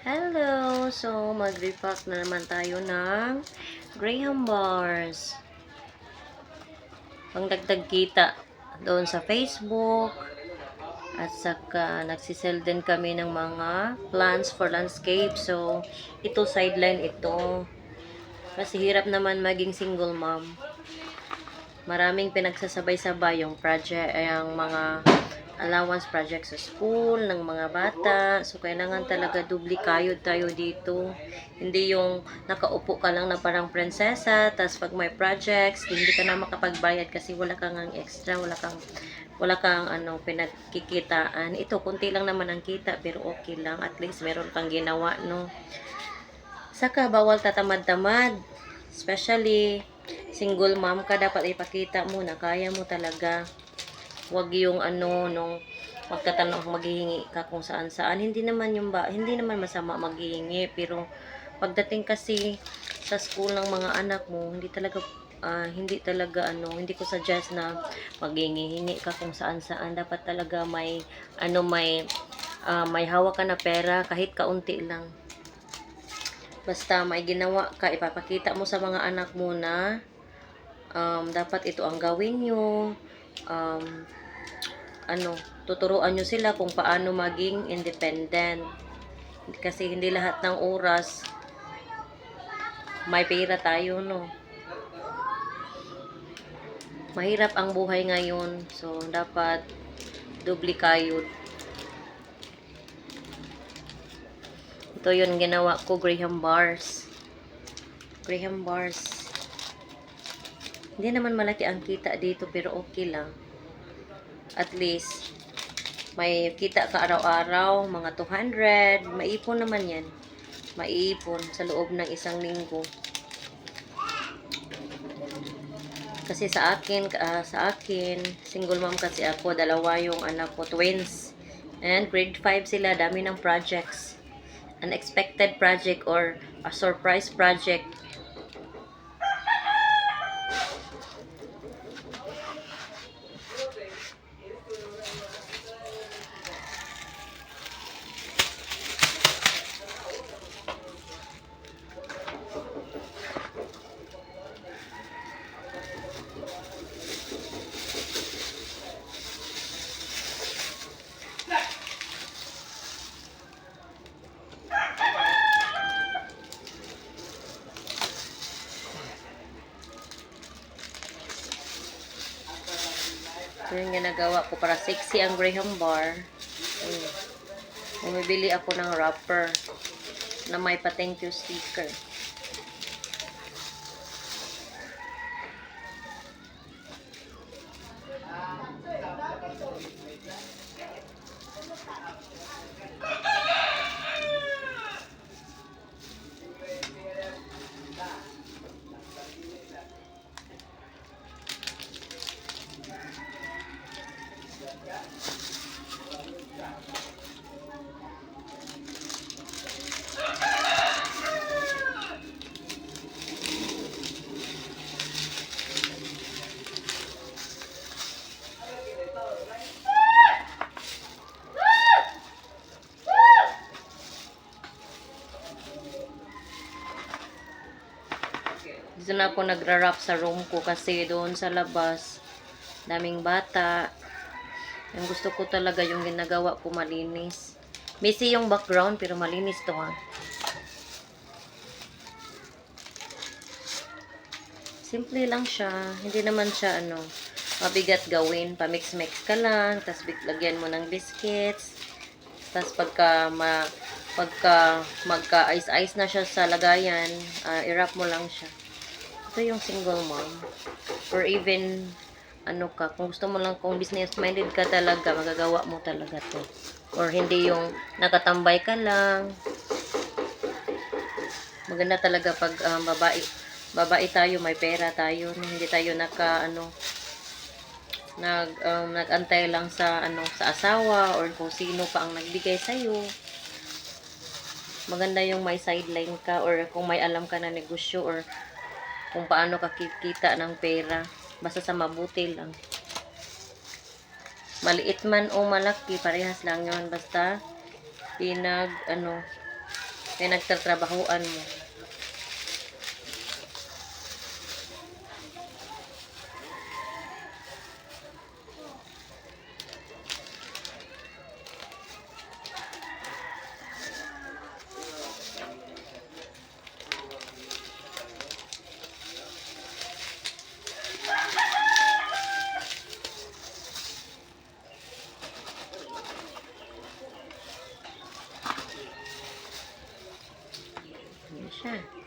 Hello! So, mag-repack na naman tayo ng Graham Bars. Pangdagdag kita doon sa Facebook. At saka, nagsisell din kami ng mga plants for landscape. So, ito sideline ito. Kasi hirap naman maging single mom. Maraming pinagsasabay-sabay yung project, yung mga allowance project sa school ng mga bata. So, kailangan talaga dubli kayod tayo dito. Hindi yung nakaupo ka lang na parang prinsesa, tapos pag may projects, hindi ka na makapagbayad kasi wala kang extra, wala kang pinagkikitaan. Ito, kunti lang naman ang kita, pero okay lang. At least meron kang ginawa, no? Saka, bawal tatamad-tamad. Especially, single mom ka, dapat ipakita mo na kaya mo talaga. Wag yung nung magtatanong maghihingi ka kung saan-saan. Hindi naman masama maghihingi, pero pagdating kasi sa school ng mga anak mo, hindi ko suggest na maghihingi ka kung saan-saan. Dapat talaga may hawak ka na pera kahit kaunti lang. Basta may ginawa ka, ipapakita mo sa mga anak mo na dapat ito ang gawin nyo. Tuturuan nyo sila kung paano maging independent. Kasi hindi lahat ng oras may pera tayo, no? Mahirap ang buhay ngayon. So, dapat dubli kayod. Ito yun ginawa ko, Graham Bars. Graham Bars. Hindi naman malaki ang kita dito, pero okay lang. At least, may kita ka araw-araw, mga 200. Maipon naman yan. Maiipon sa loob ng isang linggo. Kasi sa akin, single mom kasi ako, dalawa yung anak ko, twins. And grade 5 sila, dami ng projects. Unexpected project or a surprise project. Ito yung ginagawa ko para sexy ang Graham Bar. Bumibili ako ng wrapper na may pa-thank you sticker. Dito na ako nagra-wrap sa room ko kasi doon sa labas, daming bata. Yung gusto ko talaga yung ginagawa ko malinis. Messy yung background pero malinis to, ha. Simple lang siya. Hindi naman siya mabigat gawin. Pamix-mix ka lang. Tapos lagyan mo ng biscuits. Tapos pagka magka-ice-ice na siya sa lagayan, i-wrap mo lang siya. Ito yung single mom. Or even, kung gusto mo lang, kung business-minded ka talaga, magagawa mo talaga to. Or hindi yung nakatambay ka lang. Maganda talaga pag babae tayo, may pera tayo. Hindi tayo nag-antay lang sa asawa or kung sino pa ang nagbigay sa'yo. Maganda yung may sideline ka or kung may alam ka na negosyo or kung paano ka kikita ng pera. Basta sa mabuti lang. Maliit man o malaki, parehas lang yun. Basta Pinagtatrabahuan mo. Yan siya.